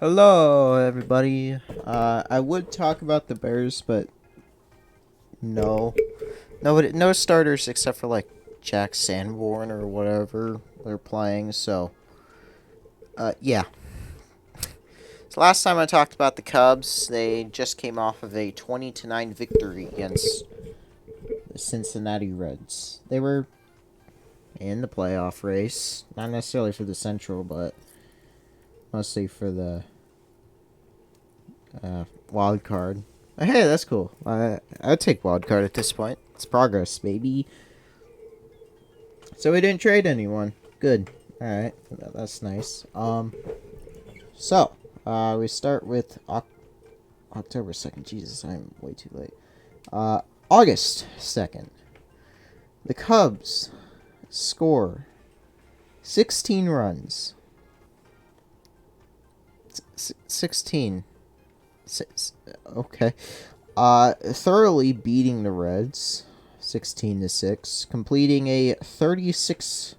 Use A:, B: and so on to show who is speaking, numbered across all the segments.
A: Hello, everybody. I would talk about the Bears, but no, no starters except for like Jack Sanborn or whatever they're playing. Yeah. So last time I talked about the Cubs, they just came off of a 20-9 victory against the Cincinnati Reds. They were in the playoff race, not necessarily for the Central, but mostly for the wild card. Hey, that's cool. I'd take wild card at this point. It's progress, baby. So we didn't trade anyone. Good. All right, that's nice. We start with October 2nd. Jesus, I'm way too late. August 2nd. The Cubs score 16 runs. 16. Okay. Thoroughly beating the Reds 16-6, completing a 36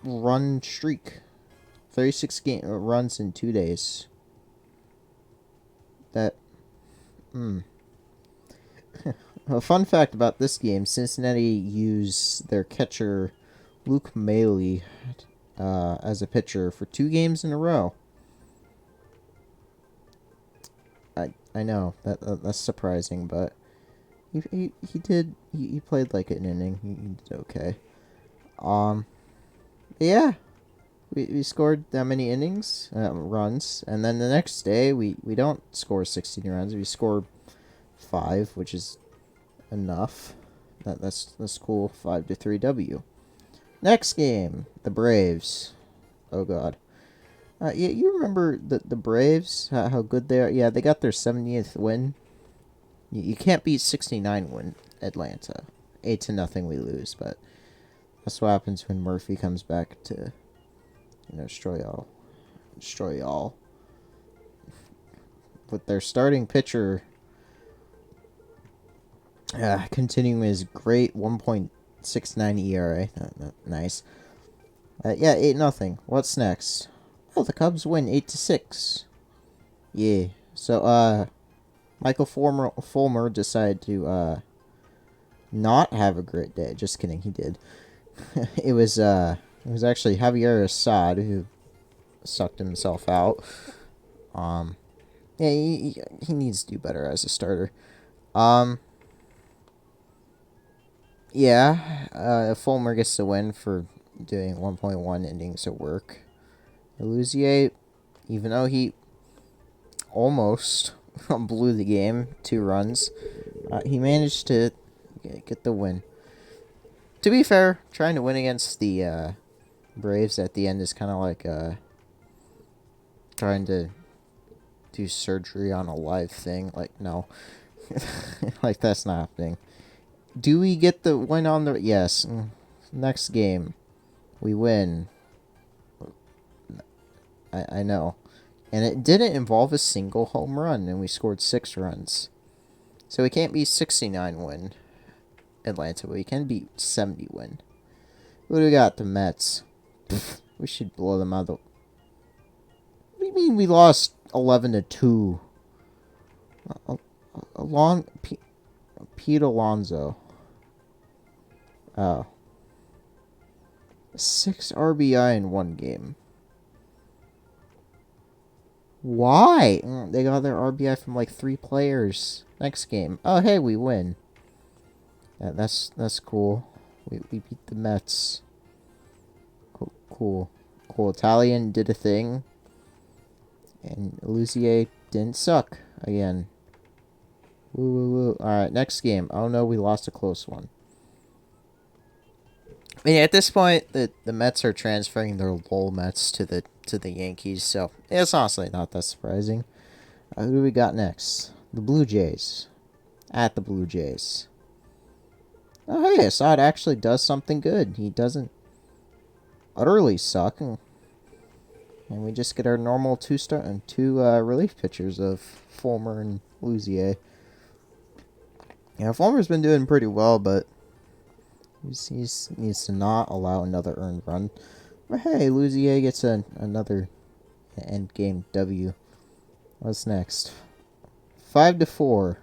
A: run streak. 36 runs in 2 days. That A fun fact about this game, Cincinnati used their catcher Luke Maley as a pitcher for 2 games in a row. I know that's surprising, but he played like an inning. He did okay. Yeah, we scored that many innings, runs, and then the next day we don't score 16 runs. We score 5, which is enough. That's cool. 5-3 W. Next game, the Braves. Oh God. Yeah, you remember the Braves? How good they are? Yeah, they got their 70th win. You can't beat 69 win Atlanta. 8-0 we lose, but that's what happens when Murphy comes back to, destroy all. Destroy all. With their starting pitcher continuing his great 1.69 ERA. Nice. Yeah, 8-0. What's next? Oh, the Cubs win 8-6. Yeah. So, Michael Fulmer decided to, not have a great day. Just kidding, he did. It was actually Javier Assad who sucked himself out. Yeah, he needs to do better as a starter. Yeah, Fulmer gets the win for doing 1.1 innings of work. Elusier, even though he almost blew the game, 2 runs, he managed to get the win. To be fair, trying to win against the Braves at the end is kind of like trying to do surgery on a live thing. Like, no. Like, that's not happening. Do we get the win on the... Yes. Next game, we win. I know. And it didn't involve a single home run, and we scored 6 runs. So we can't be 69 win Atlanta, but we can beat 70 win. What do we got? The Mets. We should blow them out. What do you mean we lost 11-2? Pete Alonso. Oh. 6 RBI in 1 game. Why? They got their RBI from like 3 players. Next game. Oh, hey, we win. Yeah, that's cool. We beat the Mets. Cool. Italian did a thing. And Lucier didn't suck again. Woo. Alright, next game. Oh no, we lost a close one. I mean, at this point, the Mets are transferring their Lowell Mets to the Yankees, so it's honestly not that surprising. Who do we got next? The Blue Jays. At the Blue Jays. Oh, hey, Assad actually does something good. He doesn't utterly suck. And we just get our normal 2 relief pitchers of Fulmer and Luzier. Yeah, Fulmer's been doing pretty well, but he needs to not allow another earned run. But hey, Luzier gets another End game W. What's next? 5-4.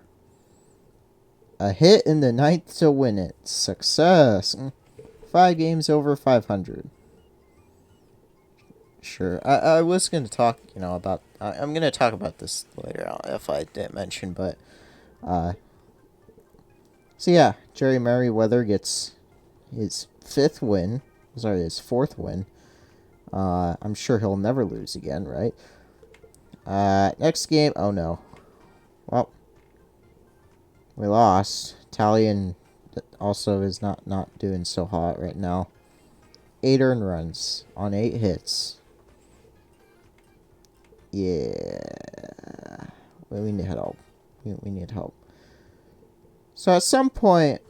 A: A hit in the ninth to win it. Success. 5 games over 500. Sure. I was going to talk, about... I'm going to talk about this later on if I didn't mention, but... So yeah, Jerry Merriweather gets his 5th win. Sorry, his 4th win. I'm sure he'll never lose again, right? Next game... Oh, no. Well, we lost. Italian also is not doing so hot right now. 8 earned runs on 8 hits. Yeah. Well, we need help. We need help. So at some point,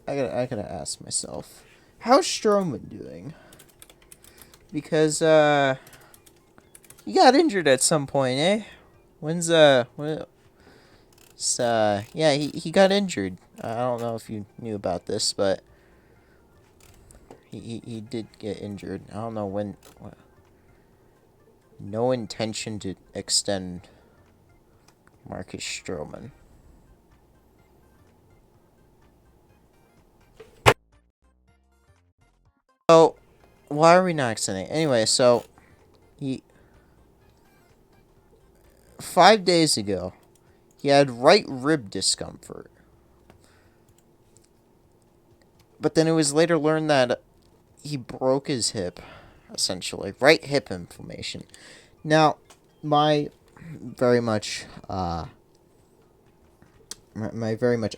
A: I gotta ask myself, how's Stroman doing? Because he got injured at some point, eh? Yeah, he got injured. I don't know if you knew about this, but he did get injured. I don't know when. No intention to extend Marcus Stroman. So, why are we not extending? Anyway, so, 5 days ago, he had right rib discomfort. But then it was later learned that he broke his hip, essentially. Right hip inflammation. Now, my very much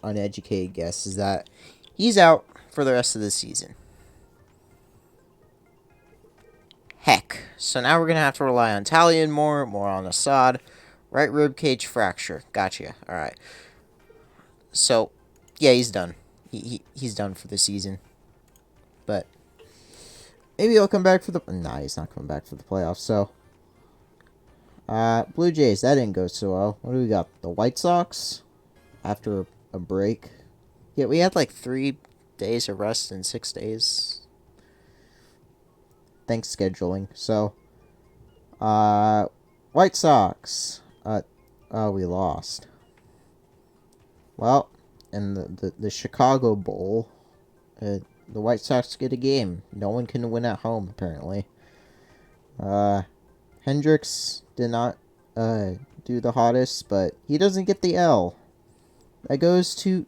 A: uneducated guess is that he's out for the rest of the season. Heck. So now we're going to have to rely on Talion more on Assad. Right rib cage fracture. Gotcha. Alright. So, yeah, he's done. He's done for the season. But maybe he'll come back for the... Nah, he's not coming back for the playoffs, so... Blue Jays, that didn't go so well. What do we got? The White Sox? After a break. Yeah, we had like 3 days of rest in 6 days. Thanks, scheduling. So, White Sox. We lost. Well, in the Chicago Bowl, the White Sox get a game. No one can win at home, apparently. Hendricks did not do the hottest, but he doesn't get the L. That goes to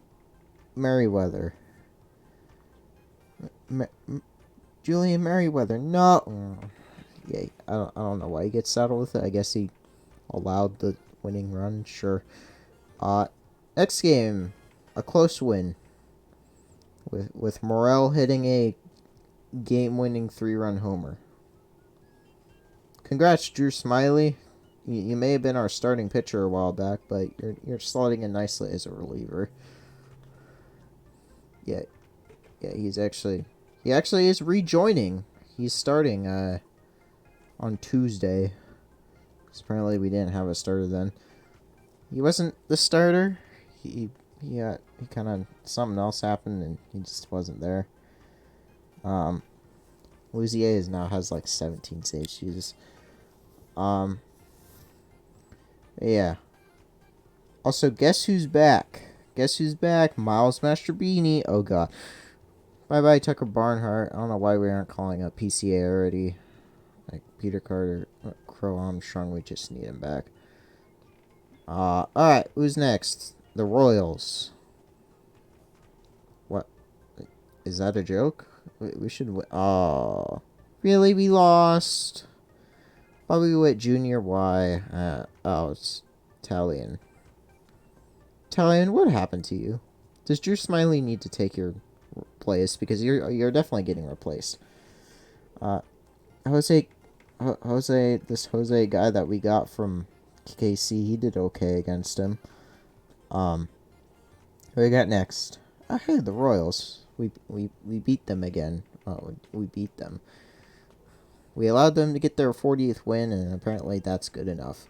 A: Merriweather. Julian Merriweather. No. Yeah, I don't know why he gets saddled with it. I guess he allowed the winning run. Sure. Next game, a close win. With Morel hitting a game-winning 3-run homer. Congrats, Drew Smiley. You may have been our starting pitcher a while back, but you're slotting in nicely as a reliever. Yeah, he actually is rejoining. He's starting on Tuesday. 'Cause apparently we didn't have a starter then. He wasn't the starter. He kind of something else happened and he just wasn't there. Luzier now has like 17 saves. Jesus. Yeah. Also, guess who's back? Guess who's back? Miles Mastrobuoni. Oh god. Bye Tucker Barnhart. I don't know why we aren't calling up PCA already. Like Peter Carter, Crow Armstrong. We just need him back. Alright, who's next? The Royals. What? Is that a joke? We should win. Oh. Really? We lost? Bobby Witt Jr. Why? It's Italian. Italian, what happened to you? Does Drew Smiley need to take your place? Because you're definitely getting replaced. Jose, this Jose guy that we got from KC, he did okay against him. Who we got next? Hey, the Royals. We beat them again. We beat them. We allowed them to get their 40th win, and apparently that's good enough.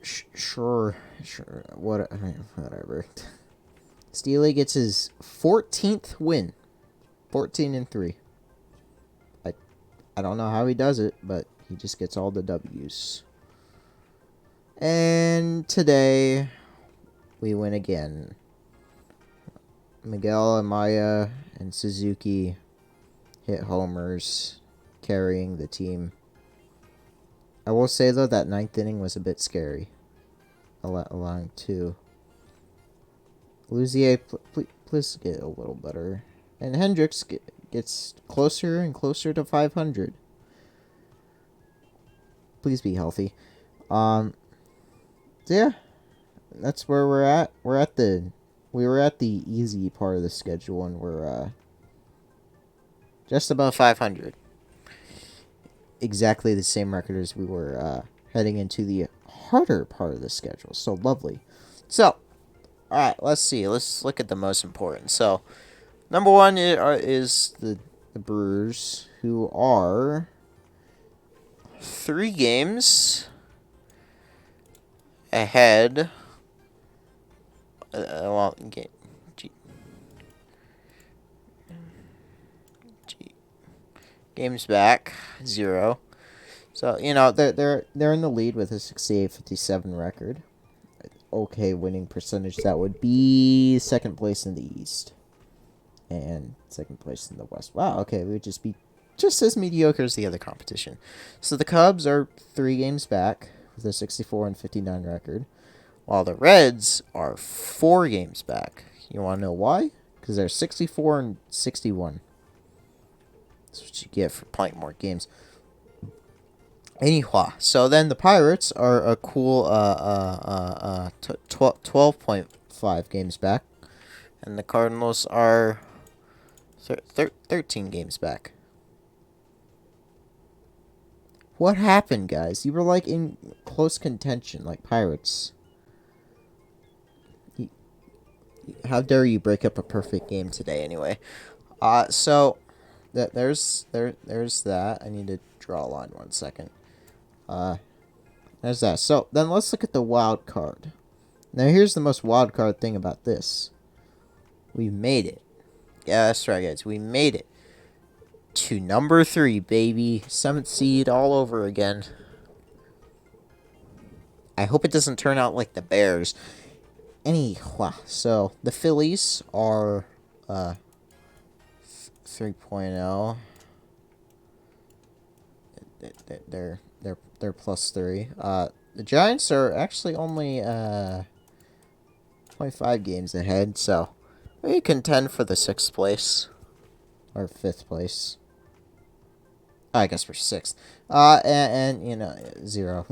A: Sure. Whatever. Steely gets his 14th win. 14-3. I don't know how he does it, but he just gets all the W's. And today, we win again. Miguel Amaya and Suzuki hit homers, carrying the team. I will say, though, that ninth inning was a bit scary. Allowing two. Luzier, please get a little better. And Hendricks gets closer and closer to 500. Please be healthy. So yeah, that's where we're at. We were at the easy part of the schedule, and we're just above 500. Exactly the same record as we were heading into the harder part of the schedule. So lovely. So, all right, let's see. Let's look at the most important. So, number one is the Brewers, who are 3 games ahead. Games back 0. So they're in the lead with a 68-57 record. Okay, winning percentage. That would be second place in the East and second place in the West. Wow. Okay, we would just be just as mediocre as the other competition. So the Cubs are 3 games back with a 64-59 record, while the Reds are 4 games back. You want to know why? Because they're 64-61. That's what you get for playing more games. Anyhow, so then the Pirates are a cool 12.5 games back, and the Cardinals are 13 games back. What happened, guys? You were like in close contention, like Pirates. How dare you break up a perfect game today, anyway? So there's that. I need to draw a line 1 second. There's that. So then let's look at the wild card. Now here's the most wild card thing about this. We made it. Yeah, that's right, guys. We made it to number 3, baby. 7th seed all over again. I hope it doesn't turn out like the Bears. Anyhow, so the Phillies are 3.0. They're +3. The Giants are actually only 0.5 games ahead, so we contend for the 6th place or 5th place. I guess we're 6th. And 0.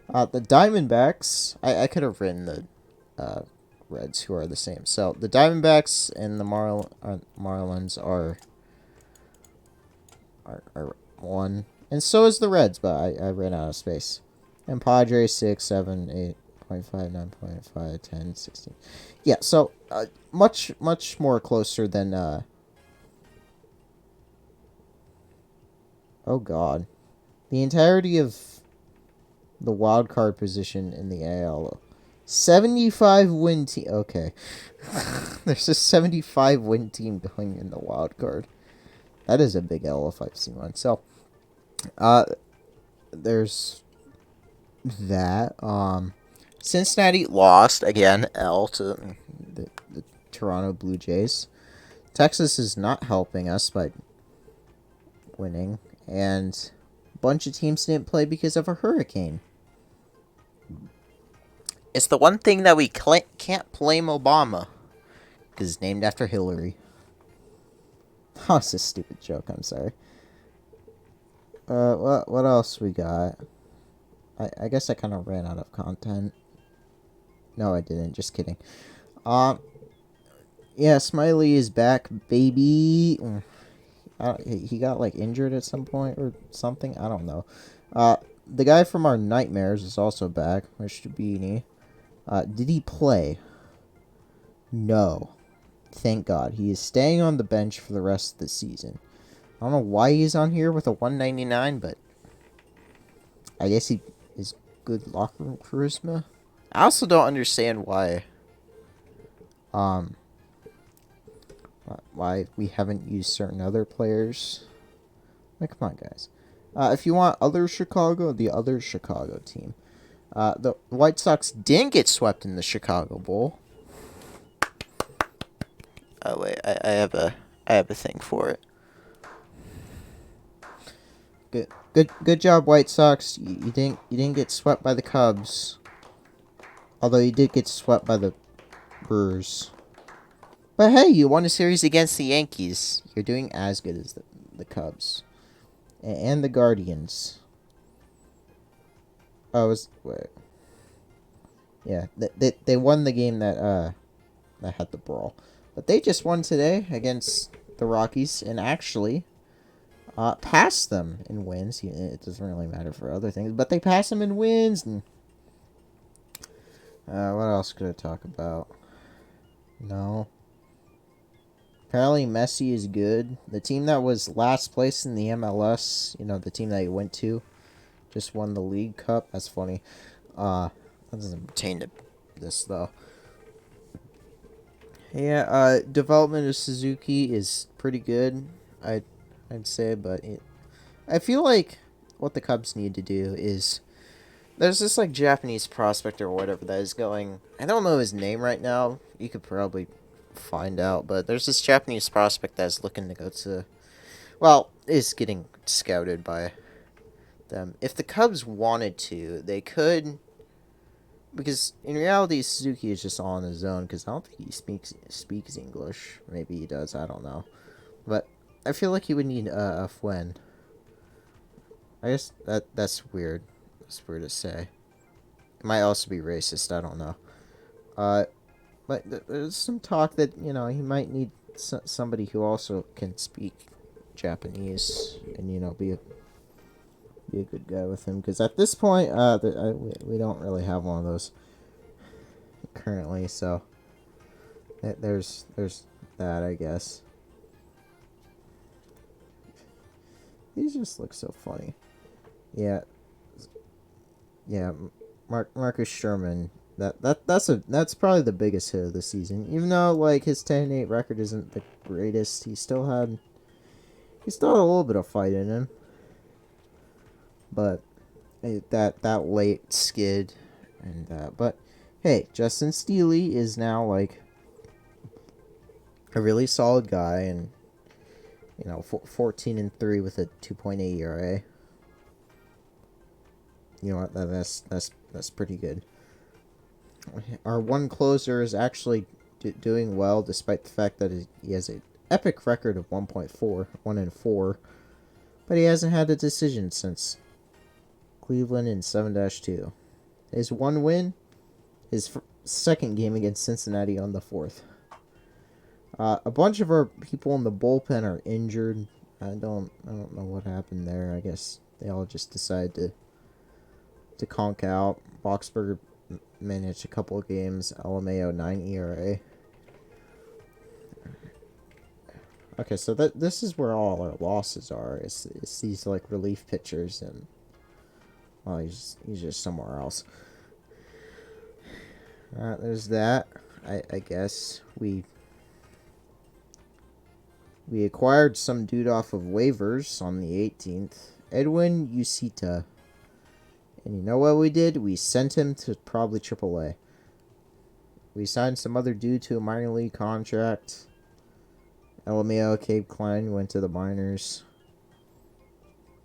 A: The Diamondbacks. I could have written the Reds, who are the same. So the Diamondbacks and the Marlins are 1. And so is the Reds, but I ran out of space. And Padres 6, 7, 8.5, 9.5, 10, 16. Yeah, so much more closer than oh god. The entirety of the wild card position in the AL. 75 win team. Okay. There's a 75 win team going in the wild card. That is a big L if I've seen one. So there's that. Cincinnati lost again, L to the Toronto Blue Jays. Texas is not helping us by winning, and a bunch of teams didn't play because of a hurricane. It's the one thing that we can't blame Obama, because it's named after Hillary. Oh, it's a stupid joke. I'm sorry. What else we got? I guess I kind of ran out of content. No, I didn't. Just kidding. Yeah, Smiley is back, baby. He got like injured at some point or something. I don't know. The guy from our nightmares is also back, Mr. Beanie. Did he play? No. Thank God. He is staying on the bench for the rest of the season. I don't know why he's on here with a 199, but I guess he is good locker room charisma. I also don't understand why we haven't used certain other players Like, come on, guys. If you want the other Chicago team. The White Sox didn't get swept in the Chicago Bowl. Oh wait, I have a thing for it. Good job, White Sox. You didn't get swept by the Cubs. Although you did get swept by the Brewers. But hey, you won a series against the Yankees. You're doing as good as the Cubs. And the Guardians. Oh, wait. Yeah, they won the game that had the brawl. But they just won today against the Rockies and actually passed them in wins. It doesn't really matter for other things, but they passed them in wins. And what else could I talk about? No. Apparently Messi is good. The team that was last place in the MLS, the team that he went to, just won the League Cup. That's funny. That doesn't pertain to this, though. Yeah, development of Suzuki is pretty good, I'd say, but I feel like what the Cubs need to do is there's this like Japanese prospect or whatever that is going. I don't know his name right now. You could probably find out, but there's this Japanese prospect that's looking to go to, well, is getting scouted by them. If the Cubs wanted to, they could. Because in reality, Suzuki is just on his own. Because I don't think he speaks English. Maybe he does. I don't know. But I feel like he would need a Fwen. I guess that's weird. That's weird to say. It might also be racist. I don't know. But there's some talk that he might need somebody who also can speak Japanese and be a good guy with him, because at this point, we don't really have one of those currently. So there's that, I guess. These just look so funny. Yeah, Marcus Sherman. That's probably the biggest hit of the season. Even though like his 10-8 record isn't the greatest, he still had a little bit of fight in him. But that late skid and but hey, Justin Steele is now like a really solid guy, and 14-3 with a 2.8 ERA. You know what? That's pretty good. Our one closer is actually doing well, despite the fact that he has an epic record of 1.4, 1-4, but he hasn't had a decision since Cleveland in 7-2. His one win, his second game against Cincinnati on the 4th. A bunch of our people in the bullpen are injured. I don't know what happened there. I guess they all just decided to conk out. Boxberger managed a couple of games. LMAO 9 ERA. Okay, so this is where all our losses are. It's these like relief pitchers, and well, he's just somewhere else. There's that. I guess we acquired some dude off of waivers on the 18th. Edwin Yusita. And you know what we did? We sent him to probably AAA. We signed some other dude to a minor league contract. LMAO, Cabe Klein went to the minors.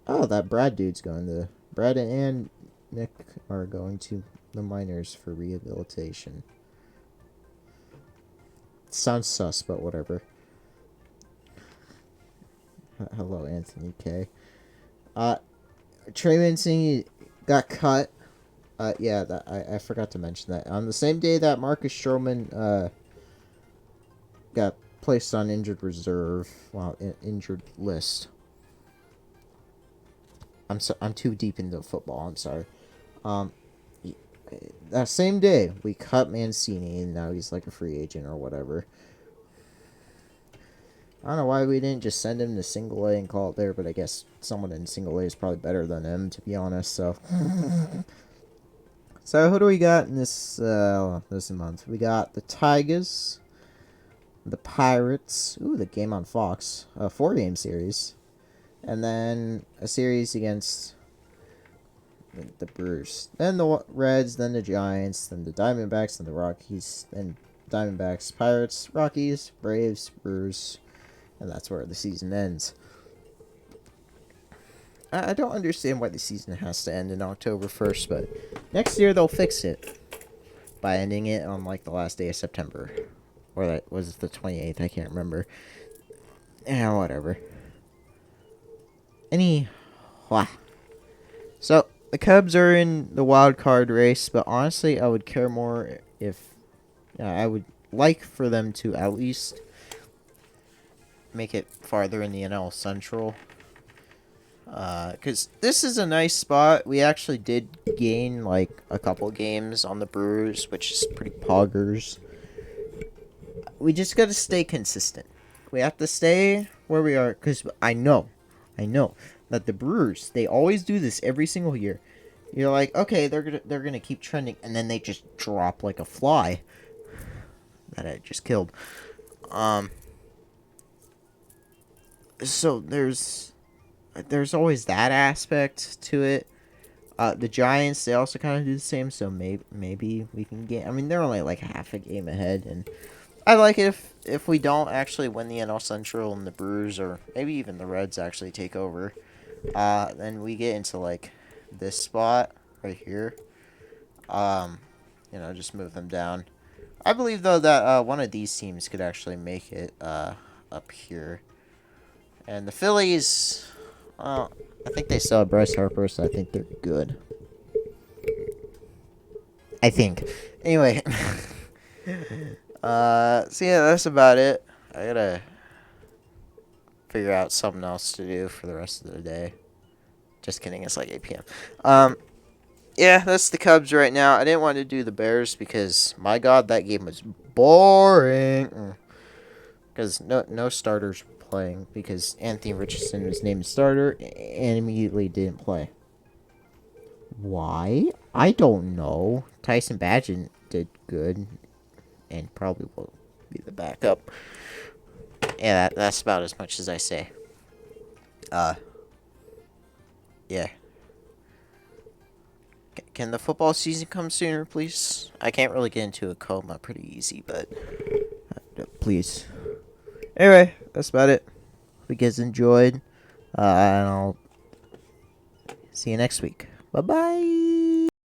A: Oh, that Brad dude's going to... Brad and Nick are going to the minors for rehabilitation. Sounds sus, but whatever. Hello, Anthony K. Trey Mancini got cut. Yeah, I forgot to mention that. On the same day that Marcus Stroman got placed on injured reserve, injured list. I'm too deep into football. I'm sorry. That same day we cut Mancini, and now he's like a free agent or whatever. I don't know why we didn't just send him to single A and call it there, but I guess someone in single A is probably better than him, to be honest. So, who do we got in this month? We got the Tigers, the Pirates. Ooh, the game on Fox. 4-game series. and then a series against the Brewers, then the Reds, then the Giants, then the Diamondbacks, then the Rockies, then Diamondbacks, Pirates, Rockies, Braves, Brewers, and that's where the season ends. I don't understand why the season has to end in October 1st, but next year they'll fix it by ending it on like the last day of September. Or that was the 28th, I can't remember. Yeah, whatever. So, the Cubs are in the wild card race, but honestly, I would care more if I would like for them to at least make it farther in the NL Central. Because this is a nice spot. We actually did gain like a couple games on the Brewers, which is pretty poggers. We just got to stay consistent. We have to stay where we are, because I know that the Brewers, they always do this every single year. You're like, okay, they're gonna keep trending, and then they just drop like a fly that I just killed. So there's always that aspect to it. The Giants, they also kind of do the same, so maybe we can get. I mean, they're only like half a game ahead, and I like it if we don't actually win the NL Central and the Brewers or maybe even the Reds actually take over. Then we get into like this spot right here. Just move them down. I believe though that one of these teams could actually make it up here. And the Phillies, I think they still have Bryce Harper, so I think they're good. I think. Anyway. So yeah, that's about it. I gotta figure out something else to do for the rest of the day. Just kidding, it's like 8 p.m. Yeah, that's the Cubs right now. I didn't want to do the Bears because, my God, that game was boring. Because no starters were playing because Anthony Richardson was named starter and immediately didn't play. Why? I don't know. Tyson Bagent did good and probably will be the backup. Yeah, that's about as much as I say. Yeah. Can the football season come sooner, please? I can't really get into a coma pretty easy, but please. Anyway, that's about it. Hope you guys enjoyed, and I'll see you next week. Bye-bye.